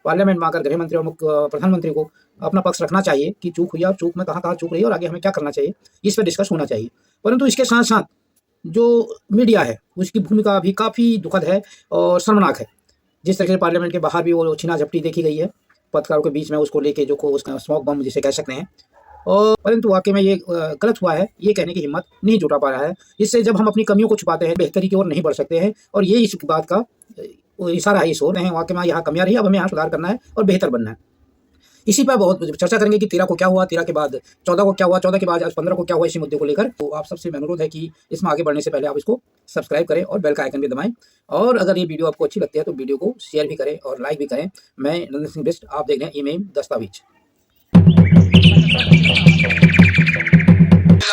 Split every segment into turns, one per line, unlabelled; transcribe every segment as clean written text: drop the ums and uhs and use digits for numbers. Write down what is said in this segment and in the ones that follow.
Parliament में आकर गृह मंत्री और प्रधानमंत्री को अपना पक्ष रखना चाहिए कि चूक हुई है, चूक में कहाँ चूक रही है और आगे हमें क्या करना चाहिए, इस पर डिस्कस होना चाहिए। परंतु इसके साथ साथ जो मीडिया है उसकी भूमिका भी काफ़ी दुखद है और शर्मनाक है। जिस तरह से पार्लियामेंट के बाहर भी वो छीना झपटी देखी गई है पत्रकारों के बीच में, उसको लेके जो को उसका स्मोक बम जिसे कह सकते हैं। और परंतु वाकई में ये गलत हुआ है, ये कहने की हिम्मत नहीं जुटा पा रहा है। इससे जब हम अपनी कमियों को छुपाते हैं, बेहतरी की ओर नहीं बढ़ सकते हैं, और ये इस बात का इशारा है, इस ओर नहीं वाकई में यहाँ कमियां रही, अब हमें यहाँ सुधार करना है और बेहतर बनना है। इसी पर बहुत चर्चा करेंगे कि 13 को क्या हुआ, 13 के बाद 14 को क्या हुआ, 14 के बाद आज 15 को क्या हुआ, इसी मुद्दे को लेकर। तो आप सबसे अनुरोध है कि इसमें आगे बढ़ने से पहले आप इसको सब्सक्राइब करें और बेल का आइकन भी दबाएं, और अगर ये वीडियो आपको अच्छी लगती है तो वीडियो को शेयर भी करें और लाइक भी करें। मैं नंदन सिंह बिष्ट, आप देख रहे हैं ईमेम दस्तावेज।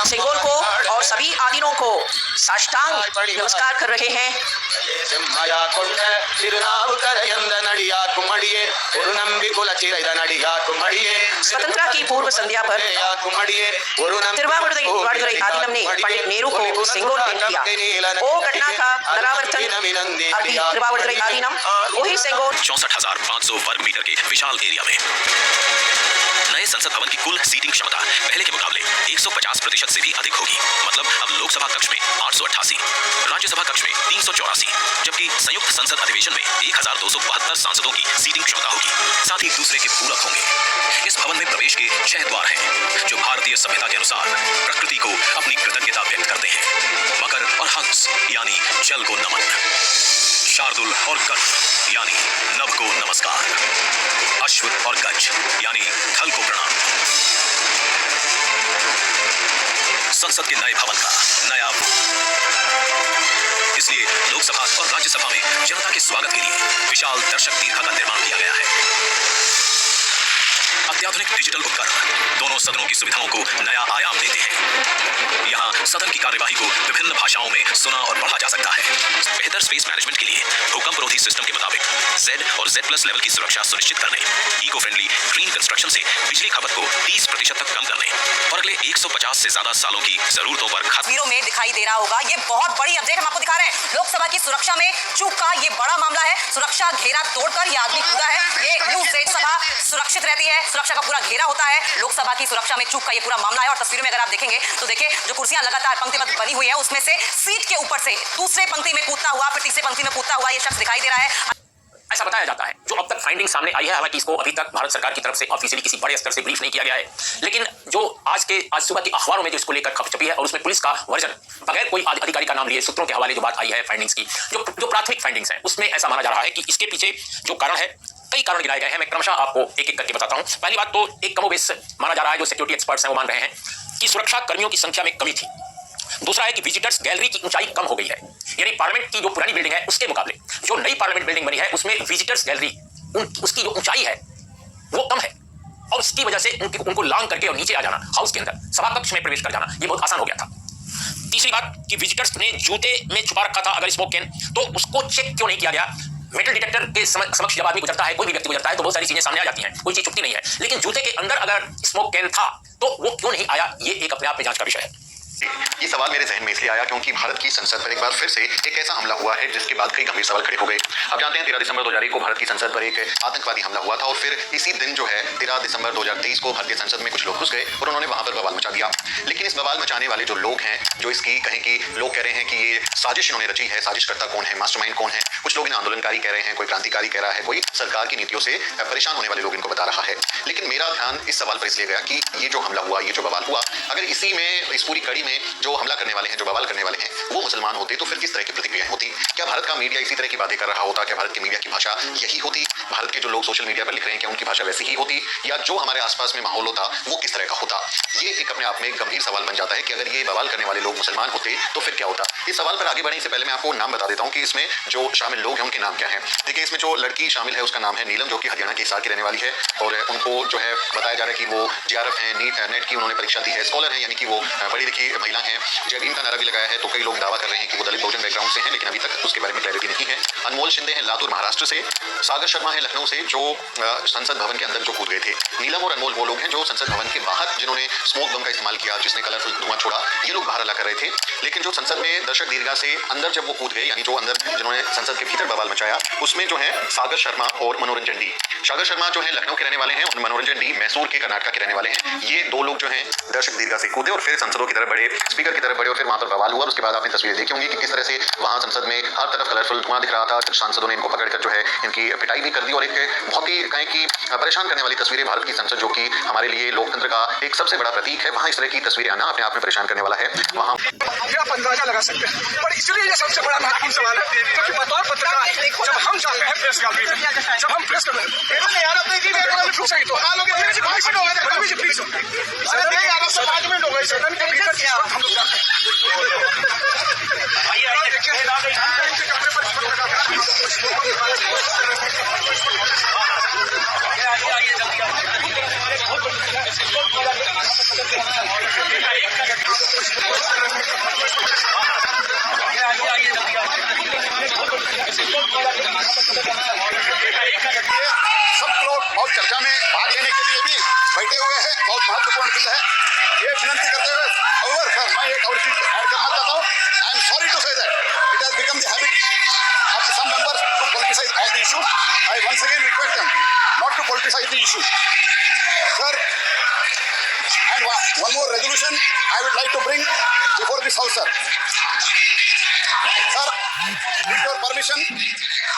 सिंगोल को और सभी आदिनों को साष्टांग नमस्कार कर रहे हैं। स्वतंत्रता की पूर्व संध्या पर तिरुवावड़ुरै आदीनम ने पंडित नेहरू को सिंगोल भेंट किया। वो घटना का पुनरावर्तन अभी तिरुवावड़ुरै आदीनम वही सिंगोल
64,500 वर्ग मीटर के विशाल एरिया में नए संसद भवन की कुल सीटिंग क्षमता पहले के मुकाबले 150% से भी अधिक होगी। मतलब अब लोकसभा कक्ष में 888, राज्यसभा कक्ष में 384, जबकि संयुक्त संसद अधिवेशन में 1272 सांसदों की सीटिंग क्षमता होगी। साथ ही एक दूसरे के पूरक होंगे। इस भवन में प्रवेश के 6 द्वार हैं, जो भारतीय सभ्यता के अनुसार प्रकृति को अपनी कृतज्ञता व्यक्त करते हैं। मकर और हंस यानी जल को नमन, शार्दुल और गर्भ यानी नभ को नमस्कार, अश्व और गज यानी थल को प्रणाम। संसद के नए भवन का नया, इसलिए लोकसभा और राज्यसभा में जनता के स्वागत के लिए विशाल दर्शक दीर्घा का निर्माण किया गया है। अत्याधुनिक डिजिटल उपकरण दोनों सदनों की सुविधाओं को नया आयाम देते हैं। यहाँ सदन की कार्यवाही को विभिन्न भाषाओं में सुना और पढ़ा जा सकता है। बेहतर स्पेस मैनेजमेंट के लिए भूकंप रोधी सिस्टम के मुताबिक Z और Z+ लेवल की सुरक्षा सुनिश्चित करने, इको फ्रेंडली ग्रीन कंस्ट्रक्शन से बिजली खपत को 30% तक कम करने और अगले 150 से ज्यादा सालों की जरूरतों पर
तस्वीरों में दिखाई दे रहा होगा। ये बहुत बड़ी अपडेट हम आपको दिखा रहे हैं। लोकसभा की सुरक्षा में चूक का ये बड़ा मामला है। सुरक्षा घेरा तोड़कर ये आदमी कूदा है। ये न्यूज़ सभा सुरक्षित रहती है, सुरक्षा का पूरा घेरा होता है। लोकसभा की सुरक्षा में चूक का ये पूरा मामला है। और तस्वीर में अगर आप देखेंगे तो देखिए, जो कुर्सियां लगातार पंक्तिबद्ध बनी हुई है, उसमें से सीट के ऊपर से दूसरे पंक्ति में कूदता हुआ, फिर तीसरे पंक्ति में कूदता हुआ ये शख्स दिखाई दे रहा है।
ऐसा बताया जाता है। जो अब तक फाइंडिंग सामने आई है, हालांकि इसको अभी तक भारत सरकार की तरफ से ऑफिशियली किसी बड़े स्तर से ब्रीफ नहीं किया गया है, लेकिन जो आज सुबह की अखबारों में जो इसको लेकर खबर छपी है और उसमें पुलिस का वर्जन बगैर कोई अधिकारी का नाम लिए सूत्रों के हवाले जो बात आई है फाइंडिंग्स की, जो प्राथमिक फाइंडिंग्स हैं, उसमें ऐसा माना जा रहा है कि इसके पीछे जो कारण है, कई कारण गिनाए गए हैं। मैं क्रमशः आपको एक एक करके बताता हूं। पहली बात तो एक कमोबेश माना जा रहा है, जो सिक्योरिटी एक्सपर्ट्स हैं वो मान रहे हैं कि सुरक्षा कर्मियों की संख्या में कमी थी। दूसरा है कि विजिटर्स गैलरी की ऊंचाई कम हो गई है, यानी पार्लियामेंट की जो पुरानी बिल्डिंग है उसके मुकाबले जो नई पार्लियामेंट बिल्डिंग बनी है उसमें विजिटर्स गैलरी उसकी जो ऊंचाई है वो कम है, और उसकी वजह से उनको लांग करके और नीचे आ जाना, हाउस के अंदर सभा कक्ष में प्रवेश कर जाना, ये बहुत आसान हो गया था। तीसरी बात कि विजिटर्स ने जूते में छुपा रखा था अगर स्मोक कैन, तो उसको चेक क्यों नहीं किया गया। मेटल डिटेक्टर के समक्ष जब आदमी गुजरता है, कोई भी व्यक्ति गुजरता है, तो बहुत सारी चीजें सामने आ जाती हैं, कोई चीज छुपती नहीं है, लेकिन जूते के अंदर अगर स्मोक कैन था तो वो क्यों नहीं आया, ये एक अपने आप में जांच का विषय है।
ये सवाल मेरे जहन में इसलिए आया क्योंकि भारत की संसद पर एक बार फिर से एक ऐसा हमला हुआ है जिसके बाद कई गंभीर सवाल खड़े हो गए। आप जानते हैं 13 दिसंबर 2001 को भारत की संसद पर एक आतंकवादी हमला हुआ था, और फिर इसी दिन जो है 13 दिसंबर 2023 को भारतीय संसद में कुछ लोग घुस गए और उन्होंने वहां पर बवाल मचा दिया। लेकिन इस बवाल मचाने वाले जो लोग हैं, जो इसकी कहें कि लोग कह रहे हैं कि ये साजिश इन्होंने रची है, साजिशकर्ता कौन है, मास्टरमाइंड कौन है, कुछ लोग इन्हें आंदोलनकारी कह रहे हैं, कोई क्रांतिकारी कह रहा है, कोई सरकार की नीतियों से परेशान होने वाले लोग इनको बता रहा है। लेकिन मेरा ध्यान इस सवाल पर इसलिए गया कि ये जो हमला हुआ, ये जो बवाल हुआ, अगर इसी में इस पूरी कड़ी में जो हमला करने वाले हैं, जो बवाल करने वाले हैं, वो मुसलमान होते तो फिर किस तरह की प्रतिक्रियाएं होती? क्या भारत का मीडिया इसी तरह की बातें कर रहा होता? क्या भारत की मीडिया की भाषा यही होती? भारत के जो लोग सोशल मीडिया पर लिख रहे हैं क्या उनकी भाषा वैसी ही होती? या जो हमारे आसपास में माहौल होता वो किस तरह का होता? ये एक अपने आप में गंभीर सवाल बन जाता है कि अगर ये बवाल करने वाले लोग मुसलमान होते तो फिर क्या होता। इस सवाल पर आगे बढ़ने से पहले मैं आपको नाम बता देता हूँ कि इसमें जो शामिल लोग हैं उनके नाम क्या हैं। देखिए, इसमें जो लड़की शामिल है उसका नाम है नीलम, जो कि हरियाणा के हिसार की रहने वाली है, और उनको जो है बताया जा रहा है कि वो JRF है, नेट की उन्होंने परीक्षा दी है, स्कॉलर है, यानी कि वो पढ़ी लिखी महिला है। जय भीम का नारा भी लगाया है, तो कई लोग दावा कर रहे हैं कि वो दलित बहुजन बैकग्राउंड से हैं, लेकिन अभी तक उसके बारे में क्लैरिटी नहीं है। अनमोल शिंदे हैं लातूर महाराष्ट्र से, सागर शर्मा है लखनऊ से, जो संसद भवन के अंदर जो कूद गए थे। नीलम और अनमोल वो लोग हैं जो संसद भवन के बाहर जिन्होंने स्मोक बम का इस्तेमाल किया, जिसने कलरफुल धुआं छोड़ा। ये लोग बाहर हल्ला कर रहे थे, लेकिन जो संसद में दर्शक दीर्घा से अंदर जब वो कूद गए, यानी जो अंदर जिन्होंने संसद के भीतर बवाल मचाया, उसमें जो है सागर शर्मा और मनोरंजन डी। सागर शर्मा जो है लखनऊ के रहने वाले हैं और मनोरंजन डी मैसूर के कर्नाटक के रहने वाले हैं। ये दो लोग जो हैं दर्शक दीर्घा से कूदे और फिर संसदों की तरफ बढ़े, स्पीकर की तरफ बढ़े और फिर वहां पर बवाल हुआ। उसके बाद आपने तस्वीरें देखी होंगी कि किस तरह से वहां संसद में हर तरफ कलरफुल धुआं दिख रहा था। सांसदों ने इनको पकड़कर जो है इनकी पिटाई भी कर दी और एक बहुत ही कहें कि परेशान करने वाली तस्वीरें। भारत की संसद जो कि हमारे लिए लोकतंत्र का एक सबसे बड़ा प्रतीक है, वहां इस तरह की तस्वीरें आना अपने आप में परेशान करने वाला है। वहां
आप अंदाजा लगा सकते हैं, पर इसलिए ये सबसे बड़ा महत्वपूर्ण सवाल है क्योंकि बतौर पत्रकार जब हम जाते हैं प्रेस गैलरी में, जब हम प्रेस सदन के भीतर हम लोग जाते
सब लोग बहुत चर्चा में भाग लेने के लिए भी बैठे हुए हैं। बहुत महत्वपूर्ण बिल है। ये विनती करते हुए ओवर सर मैं एक और चीज ऐड करना चाहता हूँ। I am sorry to say that it has become the habit of some members to politicize all the issues. I once again request them not to politicize the issues sir. And one more resolution I would like to bring before this house, sir. Sir, with your permission,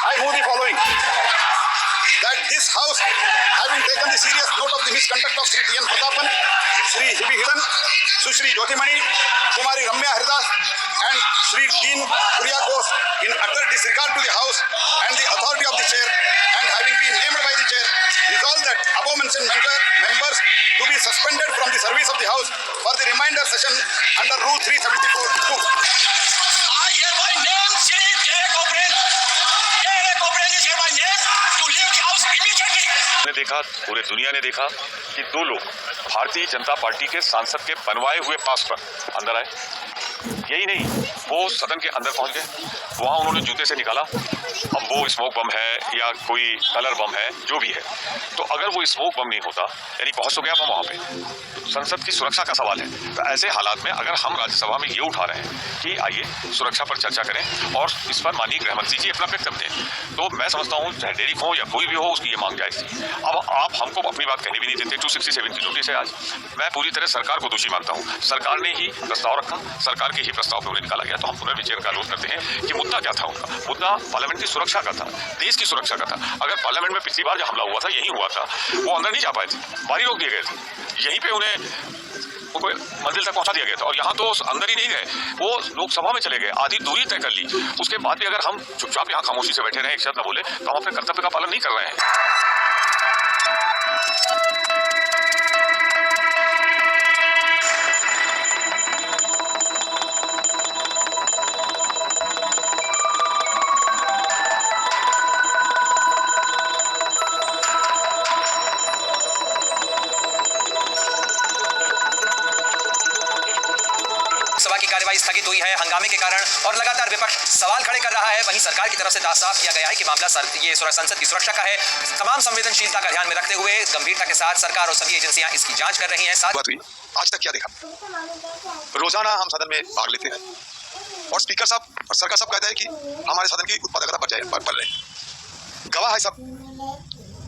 I move the following. That this house, having taken the serious note of the misconduct of Sri T.N. Pratapan, Sri Hibi Hidan, Sushri Jyotimani, Kumari Ramya Haridas, and Sri Dean Kuriakos in utter disregard to the house and the authority of the chair, and having been named by the chair, resolve that above mentioned members to be suspended from the service of the house for the remainder session under Rule 374(2).
I hereby name Sri J.A. Cochrane. J.A. Cochrane is hereby named to leave the house immediately.
ने देखा, पूरे दुनिया ने देखा कि दो लोग Bharatiya Janata party के सांसद के बनवाए हुए पास पर अंदर आए। यही नहीं, वो सदन के अंदर पहुंच गए। वहां उन्होंने जूते से निकाला। अब वो स्मोक बम है या कोई कलर बम है, जो भी है, तो अगर वो स्मोक बम नहीं होता, यानी पहुंच तो गया हम वहां पे, संसद की सुरक्षा का सवाल है। तो ऐसे हालात में अगर हम राज्यसभा में ये उठा रहे हैं कि आइए सुरक्षा पर चर्चा करें और इस पर माननीय गृह मंत्री जी अपना वक्तव्य दें, तो मैं समझता हूँ चाहे डेरिक हो या कोई भी हो, उसकी ये मांग जायज थी। अब आप हमको अपनी बात कहने भी नहीं देते। 267 की नोटिस है आज। मैं पूरी तरह सरकार को दोषी मानता हूँ। सरकार ने ही प्रस्ताव रखा, सरकार के ही प्रस्ताव पे उन्हें निकाला गया। तो हम पुनर्विचार का अनुरोध करते हैं कि मुद्दा क्या था उनका। मुद्दा पार्लियामेंट की सुरक्षा का था, देश की सुरक्षा का था। अगर पार्लियामेंट में पिछली बार जो हमला हुआ था यही हुआ था, वो अंदर नहीं जा पाए थे, बाहर रोक दिए गए थे। यहीं पे उन्हें मंजिल तक पहुंचा दिया गया था और यहाँ तो अंदर ही नहीं गए, वो लोकसभा में चले गए, आधी दूरी तय कर ली। उसके बाद भी अगर हम चुपचाप यहाँ खामोशी से बैठे रहे, एक शब्द न बोले, तो हम अपने कर्तव्य का पालन नहीं कर रहे हैं।
सभा की कार्यवाही स्थगित हुई है हंगामे के कारण और लगातार विपक्ष सवाल खड़े कर रहा है। वहीं सरकार की तरफ से साफ किया गया है कि मामला ये संसद की सुरक्षा का है। तमाम संवेदनशीलता का ध्यान में रखते हुए गंभीरता के साथ सरकार और सभी एजेंसियां इसकी जांच कर रही हैं।
बात हुई, आज तक क्या देखा? रोजाना हम सदन में भाग लेते हैं और स्पीकर साहब और सरकार साहब कहते हैं कि हमारे सदन की उत्पादकता बढ़ रही है। गवाह है सब,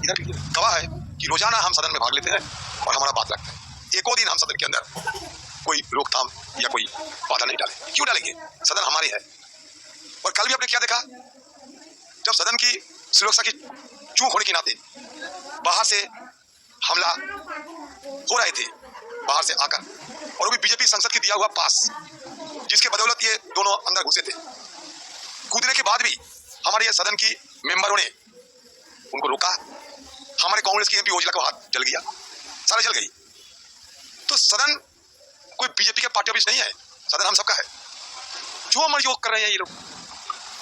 इधर गवाह है कि रोजाना हम सदन में भाग लेते हैं और हमारा बात रखते हैं। एको दिन हम सदन के अंदर कोई रोकथाम या कोई बाधा नहीं डाले। क्यों डालेंगे? सदन हमारी है। और कल भी आपने क्या देखा? जब सदन की सुरक्षा की चूक होने के नाते बाहर से हमला हो रहे थे, बाहर से आकर, और वो भी बीजेपी संसद की दिया हुआ पास, जिसके बदौलत ये दोनों अंदर घुसे थे। कूदने के बाद भी हमारे ये सदन की मेंबरों ने उनको रोका। हमारे कांग्रेस की एमपी ओजला का हाथ जल गया, सारा जल गई। तो सदन कोई बीजेपी के पार्टी ऑफिस नहीं है, सदन हम सबका है। जो मर्जी वो कर रहे हैं ये लोग,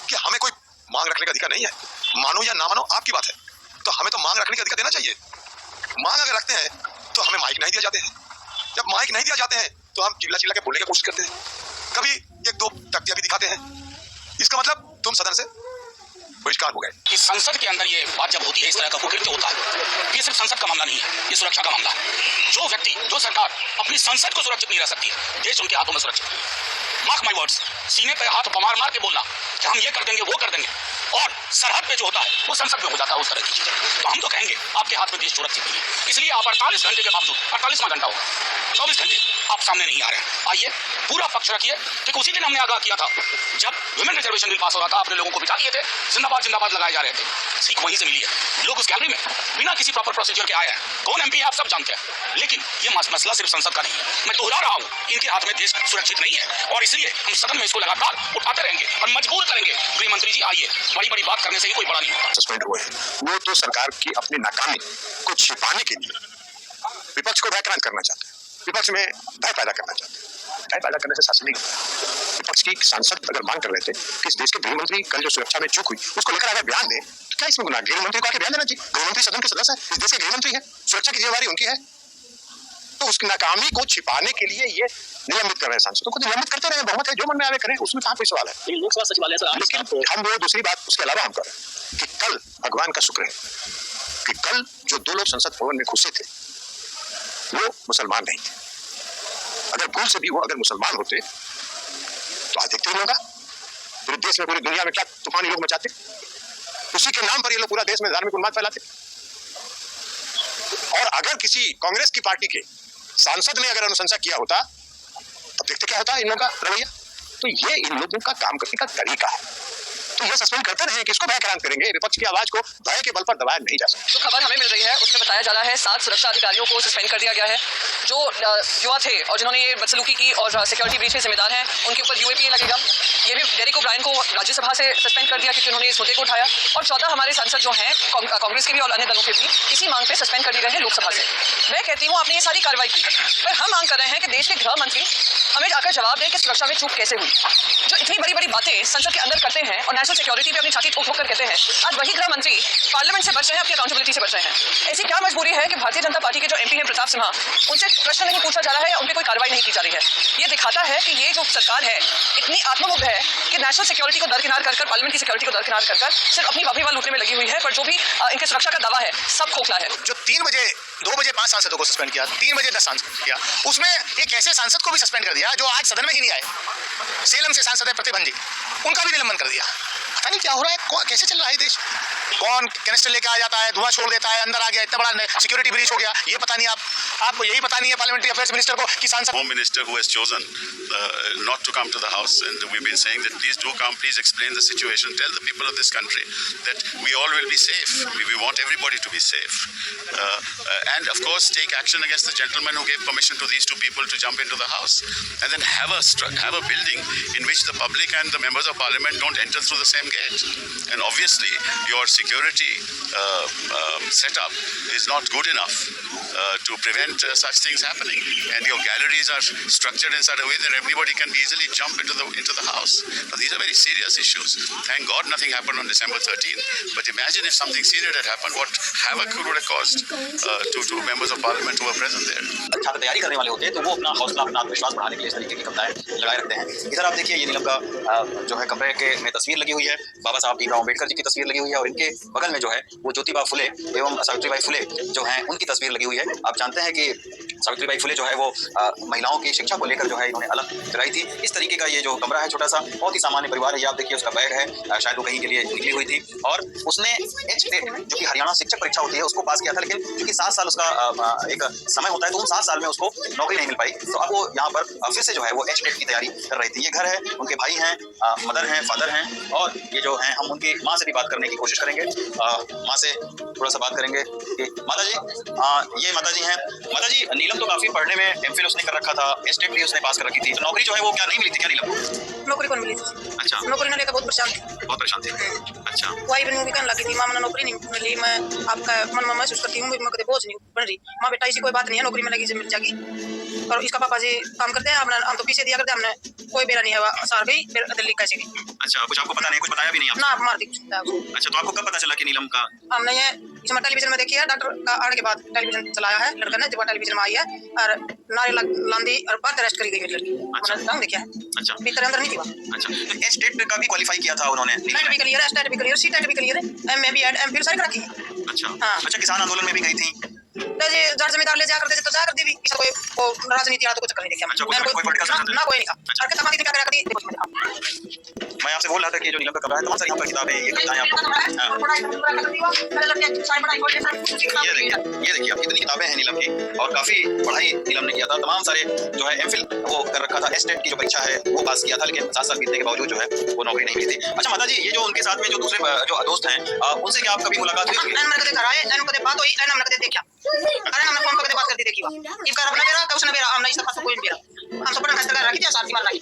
कि हमें कोई मांग रखने का अधिकार नहीं है। मानो या ना मानो आपकी बात है, तो हमें तो मांग रखने का अधिकार देना चाहिए। मांग अगर रखते हैं तो हमें माइक नहीं दिया जाते हैं। जब माइक नहीं दिया जाते हैं तो हम चिल्ला चिल्ला के बोलने की कोशिश करते हैं, कभी एक दो तख्तियां भी दिखाते हैं। इसका मतलब तुम सदन से बहिष्कार हो गए।
कि संसद के अंदर ये बात जब होती है, इस तरह का कुकृत्य होता है, ये सिर्फ संसद का मामला नहीं है, ये सुरक्षा का मामला है। जो व्यक्ति, जो सरकार अपनी संसद को सुरक्षित नहीं रह सकती है, देश उनके हाथों में सुरक्षित है। मार्क माय वर्ड्स, सीने पे हाथ मार मार के बोलना कि हम ये कर देंगे, वो कर देंगे, और सरहद पे जो होता है वो संसद में हो जाता है उस तरह की चीजें। तो हम तो कहेंगे आपके हाथ में देश सुरक्षित नहीं है, इसलिए आप 48 घंटे के बावजूद, 48वां घंटा होगा, 24 घंटे आप सामने नहीं आ रहे हैं। आइए पूरा पक्ष रखिए। ठीक उसी दिन हमने आगाह किया था, जब वुमेन रिजर्वेशन बिल पास हो रहा था, आपने लोगों को बिठा दिए थे, जिंदाबाद जिंदाबाद लगाए जा रहे थे। सीख वहीं से मिली है। लोग उस गैलरी में बिना किसी प्रॉपर प्रोसीजर के आए हैं। कौन एमपी है आप सब जानते हैं, लेकिन ये मसला सिर्फ संसद का नहीं है। मैं दोहरा रहा हूँ, इनके हाथ में देश सुरक्षित नहीं है, और इसलिए हम सदन में इसको लगातार उठाते रहेंगे और मजबूर करेंगे। गृह मंत्री जी आइए, बड़ी बड़ी बात करने से ही कोई बड़ा नहीं होता।
सस्पेंड हुए वो तो सरकार की अपनी नाकामी को छिपाने के लिए विपक्ष को भयक्रांत करना चाहते हैं, विपक्ष में भय पैदा करना चाहते हैं। भय पैदा करने से शासन नहीं होता। विपक्ष की सांसद अगर मांग कर रहे थे कि इस देश के गृह मंत्री कल जो सुरक्षा में चूक हुई उसको लेकर अगर बयान दें, तो क्या इसमें गुनाह? गृह मंत्री को आके बयान देना चाहिए। गृह मंत्री सदन के सदस्य है, इस देश के गृह मंत्री है, सुरक्षा की जिम्मेदारी उनकी है। तो उसकी नाकामी को छिपाने के लिए ये निलंबित कर रहे हैं सांसदों को। निलंबित करते रहे, बहुमत है, जो मन में आवे करें, उसमें कहाँ कोई सवाल है।
लोकसभा सचिवालय से
लेकिन हम वो दूसरी बात उसके अलावा हम करें कि कल भगवान का शुक्र है कि कल जो दो लोग संसद भवन में घुसे थे वो मुसलमान नहीं थे। अगर भूल से भी वो अगर मुसलमान होते तो आज देखते ही होगा पूरे देश में, पूरी दुनिया में क्या तूफानी लोग मचाते। उसी के नाम पर ये लोग पूरा देश में धार्मिक उन्माद फैलाते। और अगर किसी कांग्रेस की पार्टी के सांसद ने अगर अनुशंसा किया होता तब देखते क्या होता इन लोगों का रवैया। तो ये इन लोगों का काम करने का तरीका है। तो ये सस्पेंड करते रहे, किसको भयक्रांत करेंगे? विपक्ष की आवाज को भय के बल पर दबाया नहीं जा सकता।
जो खबर हमें मिल रही है उसमें बताया जा रहा है 7 सुरक्षा अधिकारियों को सस्पेंड कर दिया गया है। जो युवा थे और जिन्होंने ये बदसलूकी की और सिक्योरिटी ब्रीच के जिम्मेदार हैं, उनके ऊपर यूएपीए लगेगा। ये भी डेरेक ओब्रायन को राज्यसभा से सस्पेंड कर दिया क्योंकि उन्होंने इस मुद्दे को उठाया। और 14 हमारे सांसद जो हैं कांग्रेस के भी और अन्य दलों के भी इसी मांग पे सस्पेंड कर दिए गए हैं लोकसभा से। मैं कहती हूँ आपने ये सारी कार्रवाई की, पर हम मांग कर रहे हैं कि देश के गृह मंत्री हमें जाकर जवाब दें कि सुरक्षा में चूक कैसे हुई। जो इतनी बड़ी बड़ी बातें संसद के अंदर करते हैं और नेशनल सिक्योरिटी पे अपनी छाती ठोक कर कहते हैं, आज वही गृह मंत्री पार्लियामेंट से बच रहे हैं, अपनी अकाउंटेबिलिटी से बच रहे हैं। ऐसी क्या मजबूरी है कि भारतीय जनता पार्टी के जो एमपी हैं प्रताप सिन्हा, उनसे प्रश्न नहीं पूछा जा रहा है या उनकी कोई कार्रवाई नहीं की जा रही है। ये दिखाता है कि ये जो सरकार है इतनी आत्ममुग्ध है कि नेशनल सिक्योरिटी को दरकिनार कर पार्लियामेंट की सिक्योरिटी को दरकिनार कर सिर्फ अपनी अभिमान लूटने में लगी हुई है। पर जो भी इनके सुरक्षा का दावा है सब खोखला है।
जो 3 बजे 2 बजे 5 सांसदों को सस्पेंड किया, 3 बजे 10 सांसद किया, उसमें एक ऐसे सांसद को भी सस्पेंड कर दिया जो आज सदन में ही नहीं आए। सेलम से सांसद है प्रतिबंधी, उनका भी निलंबन कर दिया। पता नहीं क्या हो रहा है, कैसे चल रहा है देश। कौन कैनिस्टर लेके आ जाता है, धुआं छोड़ देता है, अंदर आ गया, इतना बड़ा सिक्योरिटी ब्रीच हो गया, ये पता नहीं। आपको यही पता नहीं है पार्लियामेंट्री अफेयर्स मिनिस्टर को कि सांसद
Home Minister who has chosen not to come to the House, and we've been saying that please do come, please explain the situation, tell the people of this country that we all will be safe. We want everybody to be safe, and of course take action against the gentleman who gave permission to these 2 people to jump into the house, and then have a building in which the public and the members of parliament don't enter through the same gate. And obviously your security setup is not good enough to prevent such things happening, and your galleries are structured in such a way that everybody can easily jump into the house. Now these are very serious issues. Thank God nothing happened on December 13th, but imagine if something serious had happened, what havoc it would have caused to members of parliament who were present there.
छात्र तैयारी करने वाले होते हैं तो वो अपना हौसला, अपना आत्मविश्वास बढ़ाने के लिए इस तरीके की कविताएं लगाए रखते हैं। इधर आप देखिए ये नीलम का जो है कमरे के में तस्वीर लगी हुई है, बाबा साहब भीमराव अम्बेडकर जी की तस्वीर लगी हुई है, और इनके बगल में जो है वो ज्योतिबा फुले एवं सावित्रीबाई फुले जो हैं उनकी तस्वीर लगी हुई है। आप जानते हैं कि सावित्रीबाई फुले जो है वो महिलाओं की शिक्षा को लेकर जो है इन्होंने अलग जलाई थी। इस तरीके का ये जो कमरा है छोटा सा, बहुत ही सामान्य परिवार है। ये आप देखिए उसका बैग है, शायद वो कहीं के लिए निकली हुई थी, और उसने HTET जो कि हरियाणा शिक्षक परीक्षा होती है उसको पास किया था, लेकिन क्योंकि 7 साल उसका एक समय होता है तो उन 7 साल में उसको नौकरी नहीं मिल पाई। तो अब वो यहाँ पर फिर से जो है वो HTET की तैयारी कर रही थी। ये घर है, उनके भाई हैं, मदर हैं, फादर हैं, और ये जो हैं हम उनकी माँ से भी बात करने की कोशिश करेंगे। माँ से थोड़ा सा बात करेंगे कि माता जी, ये माता जी हैं। माता जी, नीलम तो काफ़ी पढ़ने में MPhil उसने कर रखा था, HTET भी उसने पास कर रखी थी, तो नौकरी जो है वो क्या नहीं मिली थी क्या नीलम को?
नौकरी कौन मिली थी?
अच्छा,
नौकरी ना लेकर बहुत परेशान थी।
बहुत परेशान थी। अच्छा,
कोई भी कहने लगी थी माँ मैंने नौकरी नहीं मिली, मैं आपका मन में महसूस करती हूँ, मैं कभी बोझ नहीं बन रही। माँ बेटा ऐसी कोई बात नहीं है, नौकरी में लगी से मिल जाएगी। और इसका पापा जी काम करते हैं, हम तो पीछे दिया करते हैं, हमने कोई बेरा नहीं है सार गई फिर दिल्ली कैसे गई।
अच्छा, कुछ आपको पता नहीं, कुछ बताया भी नहीं आपको?
ना मार दी कुछ।
अच्छा, तो आपको कब पता चला कि नीलम का?
हमने ये इसमें टेलीविजन में देखी है, डॉक्टर का आने के बाद टेलीविजन चलाया है लड़का ने, जब टेलीविजन में आई है और नारे लांदी और बाद अरेस्ट करी गई मेरी लड़की।
अच्छा।
मैंने देखा है।
अच्छा,
भीतर अंदर नहीं थी वो।
अच्छा, तो स्टेट का भी क्वालिफाई किया था उन्होंने?
नेट भी क्लियर है, स्टेट भी क्लियर, सीटेट भी क्लियर है, एमए भी एड एमफिल सारी कर रखी है।
अच्छा।
हाँ।
अच्छा, किसान आंदोलन में भी गई थी?
तो जी जड़ जमींदार ले जा करते तो जा करती भी, इसका कोई वो राजनीति वाला तो कुछ चक्कर नहीं देखा
अच्छा,
मैंने।
कोई पॉलिटिकल
ना ना कोई नहीं था। और तमाम क्या करती।
मैं आपसे बोल रहा था कि जो नीलम का कमरा है, तमाम सारी यहाँ पर किताबें, ये कविताएं ये देखिए आप, कितनी किताबें हैं नीलम की, और काफी पढ़ाई नीलम ने किया था। तमाम सारे जो है एमफिल वो कर रखा था, एस्टेट की जो परीक्षा है वो पास किया था, लेकिन 7 साल बीतने के बावजूद जो है वो नौकरी नहीं मिली थी। अच्छा माता जी, ये जो उनके साथ में जो दूसरे जो दोस्त हैं, उनसे क्या आप कभी मुलाकात हुई?
घर आए कदे बात हुई, हमने देखा, अरे हमने फोन पे बात करती देखी, इनका अपना बेरा का उसने बेरा, हमने इसका पास कोई बेरा, हम सब खस्ता कर रखी थी, साथ ही मार रखी।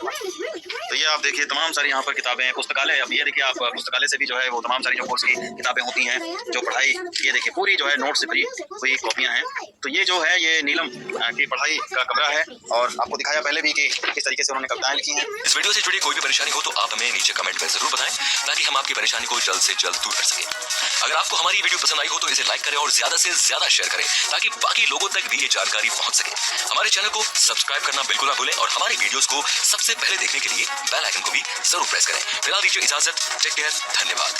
तो ये आप देखिए तमाम सारी यहाँ पर किताबें हैं, पुस्तकालय। अब ये देखिए आप, पुस्तकालय से भी जो है वो तमाम सारी जो कोर्स की किताबें होती हैं, जो पढ़ाई, ये देखिए पूरी जो है नोट से भरी हुई कॉपियाँ हैं। तो ये जो है ये नीलम की पढ़ाई का कमरा है, और आपको दिखाया पहले भी कि किस तरीके से उन्होंने कविताएं लिखी हैं।
इस वीडियो से जुड़ी कोई भी परेशानी हो तो आप हमें नीचे कमेंट में जरूर बताएं, ताकि हम आपकी परेशानी को जल्द से जल्द दूर कर सकें। अगर आपको हमारी वीडियो पसंद आई हो तो इसे लाइक करें और ज्यादा से ज्यादा शेयर करें, ताकि बाकी लोगों तक भी ये जानकारी पहुंच सके। हमारे चैनल को सब्सक्राइब करना बिल्कुल ना भूलें, और हमारी वीडियोस को सबसे पहले देखने के लिए बेल आइकन को भी जरूर प्रेस करें। फिलहाल दीजिए इजाजत, टेक केयर, धन्यवाद।